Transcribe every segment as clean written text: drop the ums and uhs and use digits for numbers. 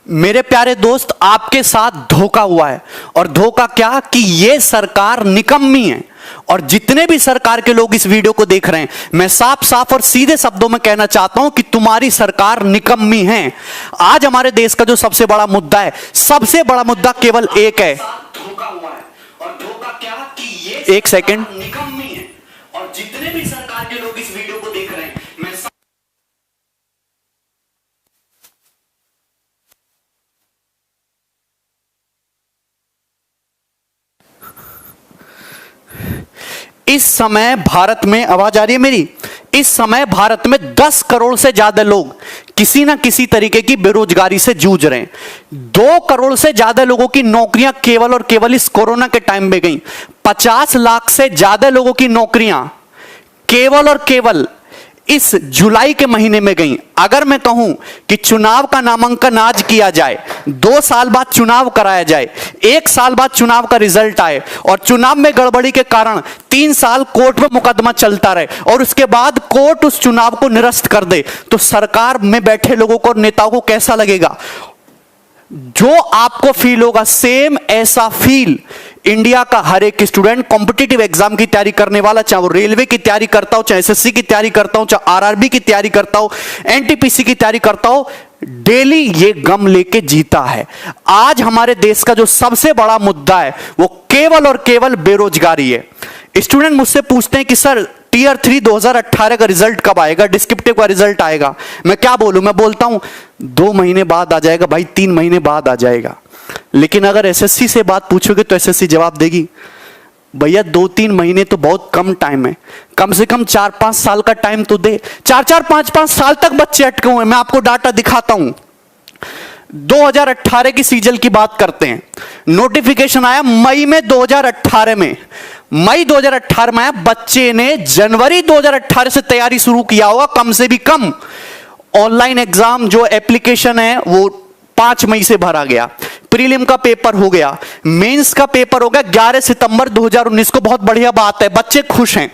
मेरे प्यारे दोस्त, आपके साथ धोखा हुआ है। और धोखा क्या कि यह सरकार निकम्मी है। और जितने भी सरकार के लोग इस वीडियो को देख रहे हैं, मैं साफ साफ और सीधे शब्दों में कहना चाहता हूं कि तुम्हारी सरकार निकम्मी है। आज हमारे देश का जो सबसे बड़ा मुद्दा है, सबसे बड़ा मुद्दा केवल एक है, धोखा हुआ है। और धोखा क्या कि ये एक सेकंड निकम्मी है। और जितने भी सरकार के लोग इस वीडियो को देख रहे हैं, मैं इस समय भारत में, आवाज आ रही है मेरी? इस समय भारत में 10 करोड़ से ज्यादा लोग किसी ना किसी तरीके की बेरोजगारी से जूझ रहे हैं। 2 करोड़ से ज्यादा लोगों की नौकरियां केवल और केवल इस कोरोना के टाइम में गई। 50 लाख से ज्यादा लोगों की नौकरियां केवल और केवल इस जुलाई के महीने में गई। अगर मैं कहूं कि चुनाव का नामांकन आज किया जाए, 2 साल बाद चुनाव कराया जाए, 1 साल बाद चुनाव का रिजल्ट आए और चुनाव में गड़बड़ी के कारण 3 साल कोर्ट में मुकदमा चलता रहे और उसके बाद कोर्ट उस चुनाव को निरस्त कर दे, तो सरकार में बैठे लोगों को और नेताओं को कैसा लगेगा? जो आपको फील होगा, सेम ऐसा फील इंडिया का हर एक स्टूडेंट, कॉम्पिटिटिव एग्जाम की तैयारी करने वाला, चाहे वो रेलवे की तैयारी करता हो, चाहे एसएससी की तैयारी करता हो, चाहे आरआरबी की तैयारी करता हो, एनटीपीसी की तैयारी करता हो, डेली ये गम लेके जीता है। आज हमारे देश का जो सबसे बड़ा मुद्दा है वो केवल और केवल बेरोजगारी है। स्टूडेंट मुझसे पूछते हैं कि सर टीयर 3 2018 का रिजल्ट कब आएगा, डिस्क्रिप्टिव का रिजल्ट आएगा? मैं क्या बोलूं? मैं बोलता हूं 2 महीने बाद आ जाएगा भाई, 3 महीने बाद आ जाएगा। लेकिन अगर एसएससी से बात पूछोगे तो एसएससी जवाब देगी, भैया 2-3 महीने तो बहुत कम टाइम है, कम से कम 4-5 साल का टाइम तो दे। 4-4 5-5 साल तक बच्चे अटके हुए हैं। मैं आपको डाटा दिखाता हूं। 2018 की सीजल की बात करते हैं। नोटिफिकेशन आया मई में 2018 में, मई 2018 में आया। बच्चे ने जनवरी 2018 से तैयारी शुरू किया होगा, कम से भी कम। ऑनलाइन एग्जाम जो एप्लीकेशन है वो 5 मई से भरा गया। प्रीलिम का पेपर हो गया, मेंस का पेपर हो गया 11 सितंबर 2019 को। बहुत बढ़िया बात है, बच्चे खुश हैं।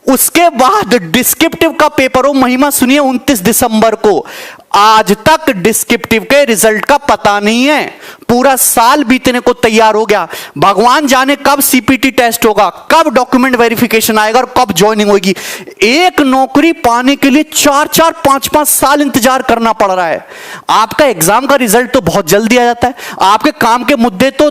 उसके बाद डिस्क्रिप्टिव का पेपर हो, महिमा सुनिए, 29 दिसंबर को। आज तक डिस्क्रिप्टिव के रिजल्ट का पता नहीं है। पूरा साल बीतने को तैयार हो गया। भगवान जाने कब सीपीटी टेस्ट होगा, कब डॉक्यूमेंट वेरिफिकेशन आएगा और कब ज्वाइनिंग होगी। एक नौकरी पाने के लिए 4-4 5-5 साल इंतजार करना पड़ रहा है। आपका एग्जाम का रिजल्ट तो बहुत जल्दी आ जाता है, आपके काम के मुद्दे तो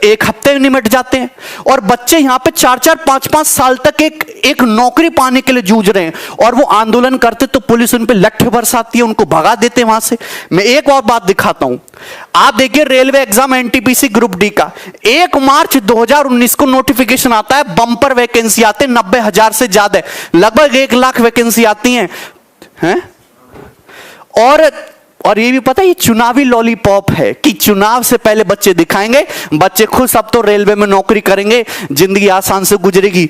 1 हफ्ते में निमट जाते हैं, और बच्चे यहां पे 4-4 5-5 साल तक एक नौकरी पाने के लिए जूझ रहे हैं। और वो आंदोलन करते तो पुलिस उन पे लट्ठे बरसाती है, उनको भगा देते हैं वहां से। मैं एक और बात दिखाता हूं, आप देखिए railway exam NTPC group D का 1 मार्च 2019 को नोटिफिकेशन आता है। बंपर वैकेंसी आते हैं 90,000 से ज्यादा, लगभग 1 लाख वैकेंसी आती हैं। और ये भी पता है, ये चुनावी लॉलीपॉप है कि चुनाव से पहले बच्चे दिखाएंगे, बच्चे खुश, अब तो रेलवे में नौकरी करेंगे, जिंदगी आसान से गुजरेगी।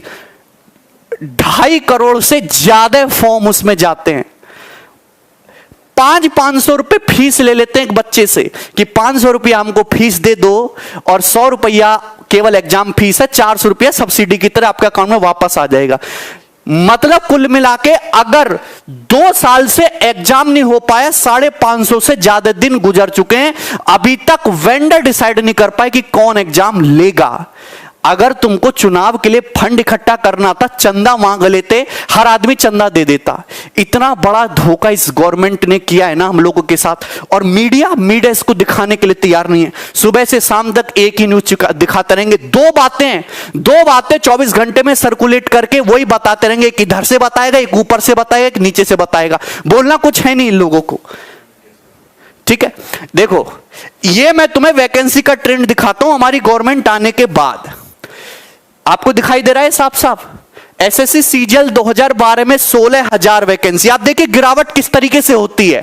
2.5 करोड़ से ज्यादा फॉर्म उसमें जाते हैं। 500 रुपए फीस ले लेते हैं एक बच्चे से कि 500 रुपया हमको फीस दे दो, और 100 रुपया केवल एग्जाम फीस है, 400 रुपया सब्सिडी की तरह आपके अकाउंट में वापस आ जाएगा। मतलब कुल मिला के अगर 2 साल से एग्जाम नहीं हो पाया, 550 से ज्यादा दिन गुजर चुके हैं, अभी तक वेंडर डिसाइड नहीं कर पाए कि कौन एग्जाम लेगा। अगर तुमको चुनाव के लिए फंड इकट्ठा करना था, चंदा मांग लेते, हर आदमी चंदा दे देता। इतना बड़ा धोखा इस गवर्नमेंट ने किया है ना हम लोगों के साथ, और मीडिया इसको दिखाने के लिए तैयार नहीं है। सुबह से शाम तक एक ही न्यूज दिखाते रहेंगे। 2 बातें 24 घंटे में सर्कुलेट करके वही बताते रहेंगे। एक इधर से बताएगा, एक ऊपर से बताएगा, एक नीचे से बताएगा। बोलना कुछ है नहीं इन लोगों को, ठीक है? देखो, ये मैं तुम्हें वैकेंसी का ट्रेंड दिखाता हूं हमारी गवर्नमेंट आने के बाद। आपको दिखाई दे रहा है साफ साफ। एसएससी सीजीएल 2012 में 16,000 वैकेंसी। आप देखिए गिरावट किस तरीके से होती है।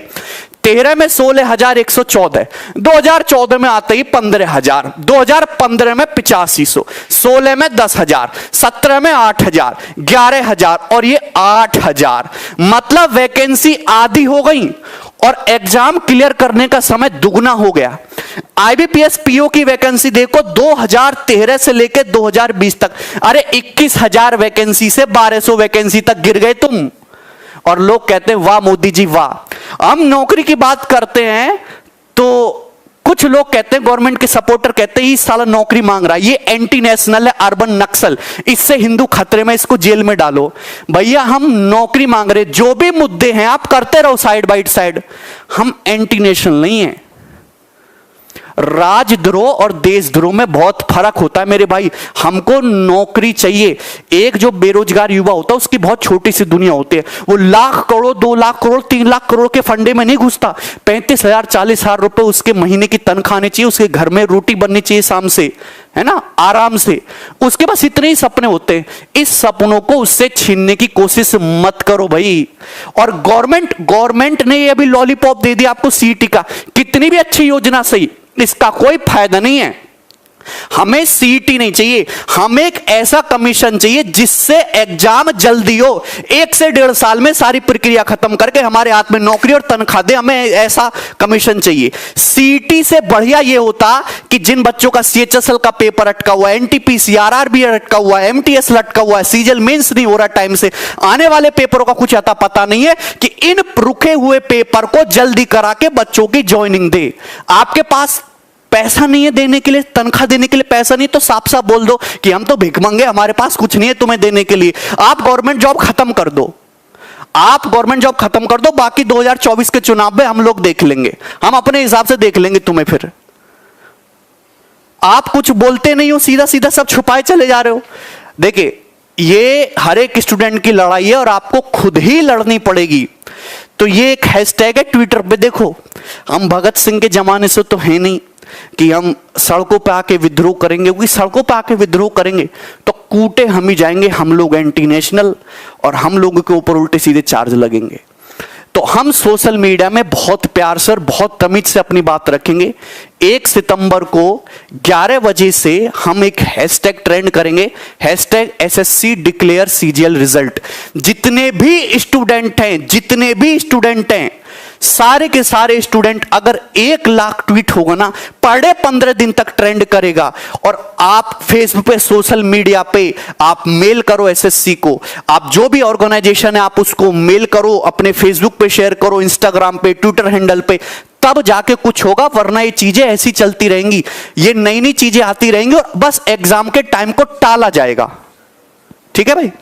13 में 16,114, 2014 में आते ही 15,000, 2015 में 8500, 16 में 10,000, 17 में 8,000, 11,000 और ये 8,000। मतलब वैकेंसी आधी हो गई और एग्जाम क्लियर करने का समय दुगना हो गया। आईबीपीएस पीओ की वैकेंसी देखो 2013 से लेकर 2020 तक, अरे 21,000 वैकेंसी से 1200 वैकेंसी तक गिर गए तुम। और लोग कहते हैं वाह मोदी जी वाह। हम नौकरी की बात करते हैं तो कुछ लोग कहते हैं, गवर्नमेंट के सपोर्टर कहते हैं, ये साला नौकरी मांग रहा है, ये एंटी नेशनल है, अर्बन नक्सल, इससे हिंदू खतरे में, इसको जेल में डालो। भैया हम नौकरी मांग रहे, जो भी मुद्दे हैं आप करते रहो साइड बाय साइड, हम एंटी नेशनल नहीं है। राजद्रोह और देशद्रोह में बहुत फर्क होता है मेरे भाई। हमको नौकरी चाहिए। एक जो बेरोजगार युवा होता है उसकी बहुत छोटी सी दुनिया होती है, वो लाख करोड़, 2 लाख करोड़, 3 लाख करोड़ के फंडे में नहीं घुसता। 35,000 40,000 रुपए उसके महीने की तनख्वाह आनी चाहिए, उसके घर में रोटी बननी चाहिए शाम से, है ना, आराम से। उसके पास इतने ही सपने होते हैं। इस सपनों को उससे छीनने की कोशिश मत करो भाई। और गवर्नमेंट ने ये अभी लॉलीपॉप दे दिया आपको सीईटी का, कितनी भी अच्छी योजना सही, इसका कोई फायदा नहीं है। हमें सीईटी नहीं चाहिए, हमें एक ऐसा कमीशन चाहिए जिससे एग्जाम जल्दी हो, 1 से 1.5 साल में सारी प्रक्रिया खत्म करके हमारे हाथ में नौकरी और तनख्वाह दे। हमें ऐसा कमीशन चाहिए। सीईटी से बढ़िया यह होता कि जिन बच्चों का सीएचएसएल का पेपर अटका हुआ है, एनटीपीसी आरआरबी अटका हुआ है, एमटीएस लटका हुआ है, सीजीएल मेंस नहीं हो रहा टाइम से, आने वाले पेपरों का कुछ आता पता नहीं है, कि इन रुके हुए पेपर को जल्दी करा के बच्चों की ज्वाइनिंग दे। आपके पास पैसा नहीं है देने के लिए, तनख्वाह देने के लिए पैसा नहीं, तो साफ साफ बोल दो कि हम तो भिखमंगे, हमारे पास कुछ नहीं है तुम्हें देने के लिए। आप गवर्नमेंट जॉब खत्म कर दो, आप गवर्नमेंट जॉब खत्म कर दो, बाकी 2024 के चुनाव में हम लोग देख लेंगे, हम अपने हिसाब से देख लेंगे तुम्हें। फिर आप कुछ बोलते नहीं हो, सीधा सीधा सब छुपाए चले जा रहे हो। देखिए, ये हर एक स्टूडेंट की लड़ाई है और आपको खुद ही लड़नी पड़ेगी। तो ये एक हैशटैग है ट्विटर पे, देखो हम भगत सिंह के जमाने से तो है नहीं कि हम सड़कों पे आके विद्रोह करेंगे, क्योंकि सड़कों पे आके विद्रोह करेंगे तो कूटे हम ही जाएंगे, हम लोग एंटी नेशनल, और हम लोगों के ऊपर उल्टे सीधे चार्ज लगेंगे। तो हम सोशल मीडिया में बहुत प्यार से और बहुत तमीज से अपनी बात रखेंगे। 1 सितंबर को 11 बजे से हम एक हैशटैग ट्रेंड करेंगे, hashtag SSC declare CGL result. जितने भी स्टूडेंट हैं, सारे के सारे स्टूडेंट, अगर 1 लाख ट्वीट होगा ना, पर डे 15 दिन तक ट्रेंड करेगा। और आप फेसबुक पे, सोशल मीडिया पे आप मेल करो एसएससी को, आप जो भी ऑर्गेनाइजेशन है आप उसको मेल करो, अपने फेसबुक पे शेयर करो, इंस्टाग्राम पे, ट्विटर हैंडल पे, तब जाके कुछ होगा। वरना ये चीजें ऐसी चलती रहेंगी, ये नई नई चीजें आती रहेंगी और बस एग्जाम के टाइम को टाला जाएगा। ठीक है भाई,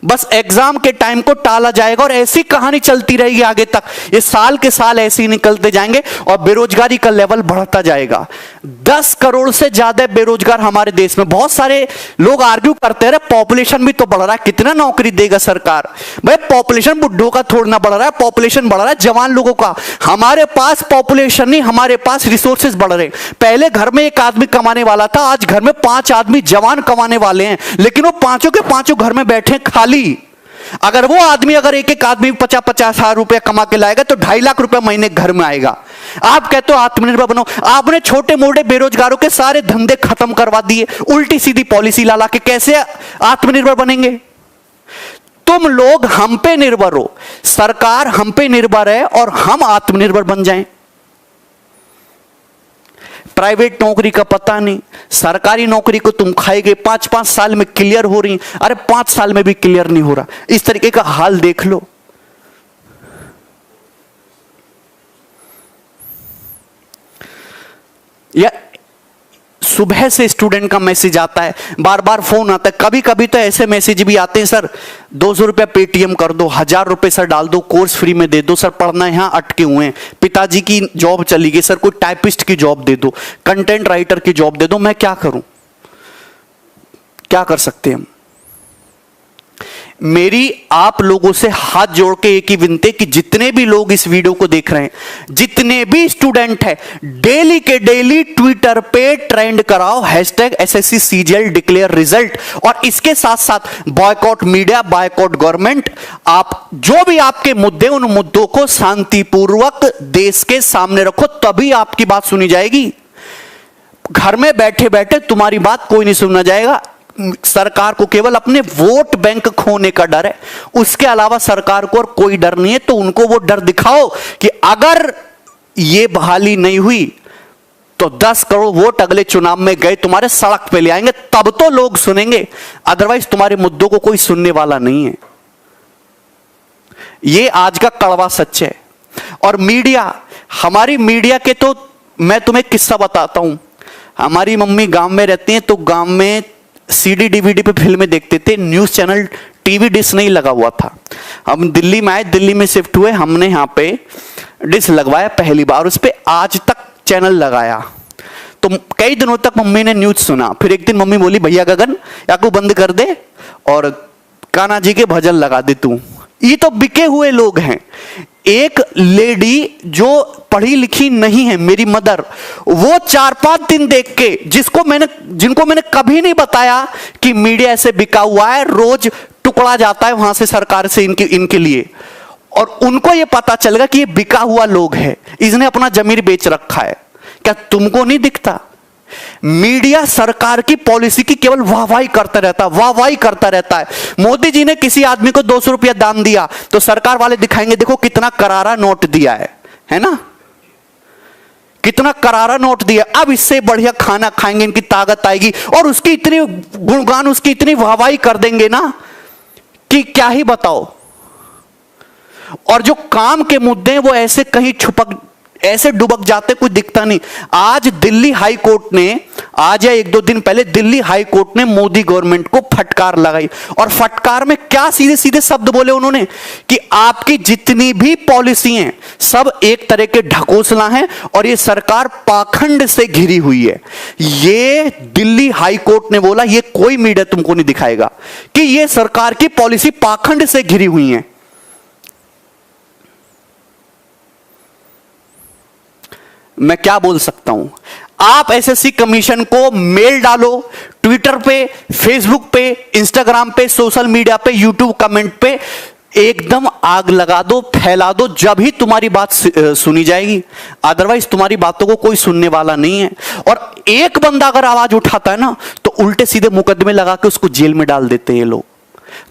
बस एग्जाम के टाइम को टाला जाएगा और ऐसी कहानी चलती रहेगी आगे तक। ये साल के साल ऐसे ही निकलते जाएंगे और बेरोजगारी का लेवल बढ़ता जाएगा। 10 करोड़ से ज्यादा बेरोजगार हमारे देश में। बहुत सारे लोग आर्ग्यू करते रहे, पॉपुलेशन भी तो बढ़ रहा है, कितना नौकरी देगा सरकार। भाई पॉपुलेशन बुड्ढों का थोड़ा ना बढ़ रहा है, पॉपुलेशन बढ़ रहा है जवान लोगों का। हमारे पास पॉपुलेशन नहीं, हमारे पास रिसोर्सेज बढ़ रहे। पहले घर में 1 आदमी कमाने वाला था, आज घर में 5 आदमी जवान कमाने वाले हैं, लेकिन वो पांचों के पांचों घर में बैठे खाली। अगर वो आदमी, अगर एक आदमी 50-50 हजार रुपया कमा के लाएगा तो 2.5 लाख रुपया महीने घर में आएगा। आप कहते हो आत्मनिर्भर बनो, आपने छोटे मोटे बेरोजगारों के सारे धंधे खत्म करवा दिए, उल्टी सीधी पॉलिसी ला के। कैसे आत्मनिर्भर बनेंगे? तुम लोग हम पे निर्भर हो, सरकार हम पे निर्भर है और हम आत्मनिर्भर बन जाएं। प्राइवेट नौकरी का पता नहीं, सरकारी नौकरी को तुम खाएगे, 5-5 साल में क्लियर हो रही, अरे 5 साल में भी क्लियर नहीं हो रहा। इस तरीके का हाल देख लो। या सुबह से स्टूडेंट का मैसेज आता है, बार बार फोन आता है, कभी कभी तो ऐसे मैसेज भी आते हैं, सर 200 रुपया पेटीएम कर दो, 1000 रुपये सर डाल दो, कोर्स फ्री में दे दो, सर पढ़ना यहां अटके हुए हैं, पिताजी की जॉब चली गई, सर कोई टाइपिस्ट की जॉब दे दो, कंटेंट राइटर की जॉब दे दो। मैं क्या करूं? क्या कर सकते हैं हम? मेरी आप लोगों से हाथ जोड़ के एक ही विनती कि जितने भी लोग इस वीडियो को देख रहे हैं, जितने भी स्टूडेंट हैं, डेली के डेली ट्विटर पे ट्रेंड कराओ hashtag SSC CGL declare result. और इसके साथ साथ बॉयकॉट मीडिया, बॉयकॉट गवर्नमेंट। आप जो भी आपके मुद्दे, उन मुद्दों को शांतिपूर्वक देश के सामने रखो, तभी आपकी बात सुनी जाएगी। घर में बैठे बैठे तुम्हारी बात कोई नहीं सुनना जाएगा। सरकार को केवल अपने वोट बैंक खोने का डर है, उसके अलावा सरकार को और कोई डर नहीं है। तो उनको वो डर दिखाओ कि अगर ये बहाली नहीं हुई तो 10 करोड़ वोट अगले चुनाव में गए तुम्हारे सड़क पे ले आएंगे, तब तो लोग सुनेंगे, अदरवाइज तुम्हारे मुद्दों को कोई सुनने वाला नहीं है। ये आज का कड़वा सच है। और मीडिया, हमारी मीडिया के तो मैं तुम्हें किस्सा बताता हूं। हमारी मम्मी गांव में रहती हैं, तो गांव में सीडी डीवीडी पे फिल्में देखते थे, न्यूज चैनल टीवी डिश नहीं लगा हुआ था। हम दिल्ली में आए, दिल्ली में शिफ्ट हुए, हमने यहाँ पे डिश लगवाया पहली बार, उस पर आज तक चैनल लगाया। तो कई दिनों तक मम्मी ने न्यूज सुना। फिर एक दिन मम्मी बोली, भैया गगन या को बंद कर दे और कान्हा जी के भजन लगा दे तू। ये तो बिके हुए लोग हैं। एक लेडी जो पढ़ी लिखी नहीं है, मेरी मदर, वो 4-5 दिन देख के, जिनको मैंने कभी नहीं बताया कि मीडिया ऐसे बिका हुआ है, रोज टुकड़ा जाता है वहां से सरकार से इनके लिए, और उनको ये पता चलेगा कि ये बिका हुआ लोग है, इसने अपना जमीर बेच रखा है। क्या तुमको नहीं दिखता? मीडिया सरकार की पॉलिसी की केवल वाहवाही करता रहता है, वाहवाही करता रहता है। मोदी जी ने किसी आदमी को 200 रुपया दान दिया तो सरकार वाले दिखाएंगे, देखो कितना करारा नोट दिया है ना, कितना करारा नोट दिया, अब इससे बढ़िया खाना खाएंगे, इनकी ताकत आएगी, और उसकी इतनी गुणगान, उसकी इतनी वाहवाही कर देंगे ना कि क्या ही बताओ। और जो काम के मुद्दे हैं वो ऐसे कहीं ऐसे डुबक जाते, कोई दिखता नहीं। आज दिल्ली हाई कोर्ट ने, आज या 1-2 दिन पहले दिल्ली हाई कोर्ट ने मोदी गवर्नमेंट को फटकार लगाई, और फटकार में क्या सीधे सीधे शब्द बोले उन्होंने कि आपकी जितनी भी पॉलिसी हैं सब एक तरह के ढकोसला हैं और ये सरकार पाखंड से घिरी हुई है। ये दिल्ली हाई कोर्ट ने बोला, ये कोई मीडिया तुमको नहीं दिखाएगा कि ये सरकार की पॉलिसी पाखंड से घिरी हुई है। मैं क्या बोल सकता हूं? आप एसएससी कमीशन को मेल डालो, ट्विटर पे, फेसबुक पे, इंस्टाग्राम पे, सोशल मीडिया पे, यूट्यूब कमेंट पे एकदम आग लगा दो, फैला दो, जब ही तुम्हारी बात सुनी जाएगी। अदरवाइज तुम्हारी बातों को कोई सुनने वाला नहीं है। और एक बंदा अगर आवाज उठाता है ना, तो उल्टे सीधे मुकदमे लगा के उसको जेल में डाल देते हैं ये लोग।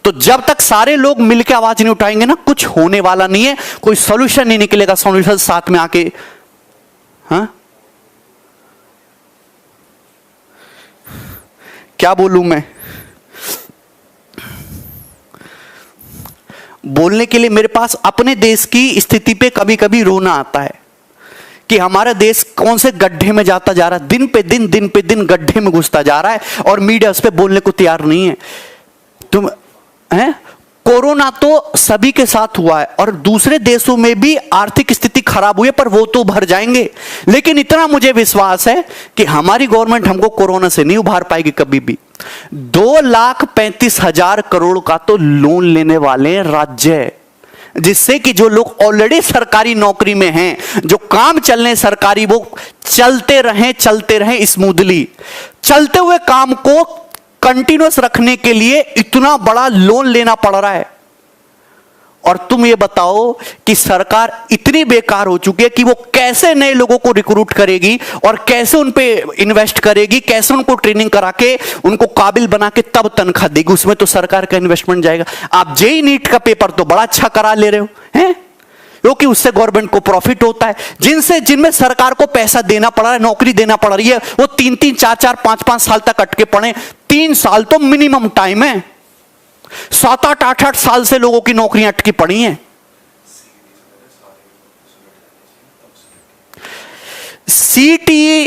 तो जब तक सारे लोग मिलकर आवाज नहीं उठाएंगे ना, कुछ होने वाला नहीं है, कोई सोल्यूशन नहीं निकलेगा। सोल्यूशन साथ में आके, हाँ क्या बोलूं मैं? बोलने के लिए मेरे पास अपने देश की स्थिति पे कभी कभी रोना आता है कि हमारा देश कौन से गड्ढे में जाता जा रहा है, दिन पे दिन गड्ढे में घुसता जा रहा है, और मीडिया उस पर बोलने को तैयार नहीं है। तुम हैं, कोरोना तो सभी के साथ हुआ है और दूसरे देशों में भी आर्थिक स्थिति खराब हुई है, पर वो तो भर जाएंगे। लेकिन इतना मुझे विश्वास है कि हमारी गवर्नमेंट हमको कोरोना से नहीं उभार पाएगी कभी भी। 2,35,000 करोड़ का तो लोन लेने वाले हैं राज्य, जिससे कि जो लोग ऑलरेडी सरकारी नौकरी में हैं, जो काम चल रहे सरकारी, वो चलते रहें स्मूथली। चलते हुए काम को कंटिन्यूअस रखने के लिए इतना बड़ा लोन लेना पड़ रहा है। और तुम ये बताओ कि सरकार इतनी बेकार हो चुकी है कि वो कैसे नए लोगों को रिक्रूट करेगी और कैसे उन पे इन्वेस्ट करेगी, कैसे उनको ट्रेनिंग करा के उनको काबिल बना के तब तनख्वाह देगी। उसमें तो सरकार का इन्वेस्टमेंट जाएगा। आप जेईई नीट का पेपर तो बड़ा अच्छा करा ले रहे हो, हैं, क्योंकि उससे गवर्नमेंट को प्रॉफिट होता है। जिनमें सरकार को पैसा देना पड़ रहा है, नौकरी देना पड़ रही है, वो 3-3, 4-4, 5-5 साल तक अटके पड़े। 3 साल तो मिनिमम टाइम है। 7-8, 8-8 साल से लोगों की नौकरियां अटकी पड़ी हैं। सीटीई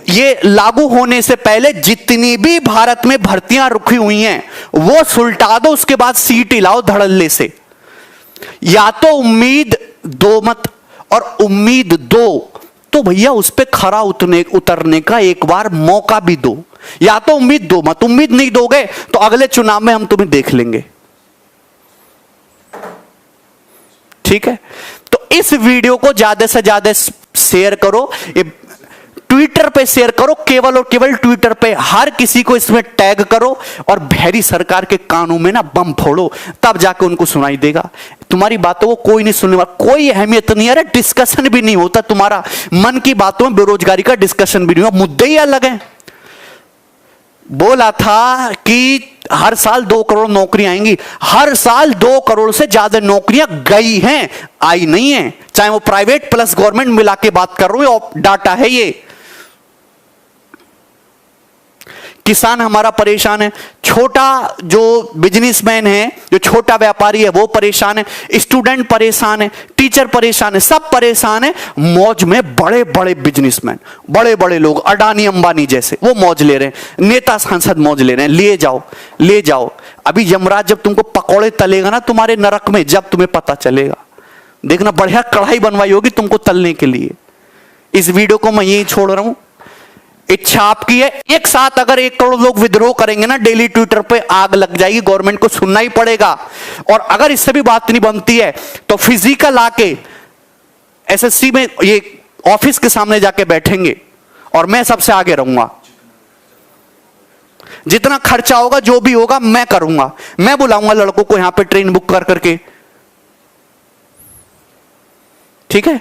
ये लागू होने से पहले जितनी भी भारत में भर्तियां रुकी हुई हैं वो सुलटा दो, उसके बाद सीटी लाओ धड़ल्ले से। या तो उम्मीद दो मत, और उम्मीद दो तो भैया उस पे खरा उतरने का एक बार मौका भी दो। या तो उम्मीद दो मत, उम्मीद नहीं दोगे तो अगले चुनाव में हम तुम्हें देख लेंगे। ठीक है, तो इस वीडियो को ज्यादा से ज्यादा शेयर करो, ट्विटर पे शेयर करो, केवल और केवल ट्विटर पे हर किसी को इसमें टैग करो, और भैरी सरकार के कानों में ना बम फोड़ो, तब जाके उनको सुनाई देगा। तुम्हारी बातों को कोई नहीं सुनने वाला, कोई अहमियत नहीं है, डिस्कशन भी नहीं होता तुम्हारा। मन की बातों में बेरोजगारी का डिस्कशन भी नहीं हुआ, मुद्दे ही अलग हैं। बोला था कि हर साल 2 करोड़ नौकरी आएंगी, हर साल 2 करोड़ से ज्यादा नौकरियां गई हैं, आई नहीं है। चाहे वो प्राइवेट प्लस गवर्नमेंट मिला के बात कर रहा हूं, डाटा है ये। किसान हमारा परेशान है, छोटा जो बिजनेसमैन है, जो छोटा व्यापारी है वो परेशान है, स्टूडेंट परेशान है, टीचर परेशान है, सब परेशान है। मौज में बड़े बड़े बिजनेसमैन, बड़े बड़े लोग, अडानी अंबानी जैसे, वो मौज ले रहे हैं, नेता सांसद मौज ले रहे हैं। ले जाओ, ले जाओ। अभी यमराज जब तुमको पकौड़े तलेगा ना तुम्हारे नरक में, जब तुम्हें पता चलेगा, देखना बढ़िया कढ़ाई बनवाई होगी तुमको तलने के लिए। इस वीडियो को मैं यही छोड़ रहा हूं, इच्छा आपकी है। एक साथ अगर 1 करोड़ लोग विद्रोह करेंगे ना, डेली ट्विटर पे आग लग जाएगी, गवर्नमेंट को सुनना ही पड़ेगा। और अगर इससे भी बात नहीं बनती है तो फिजिकल आके एसएससी में ये ऑफिस के सामने जाके बैठेंगे और मैं सबसे आगे रहूंगा। जितना खर्चा होगा, जो भी होगा, मैं करूंगा। मैं बुलाऊंगा लड़कों को यहां पे ट्रेन बुक कर करके, ठीक है।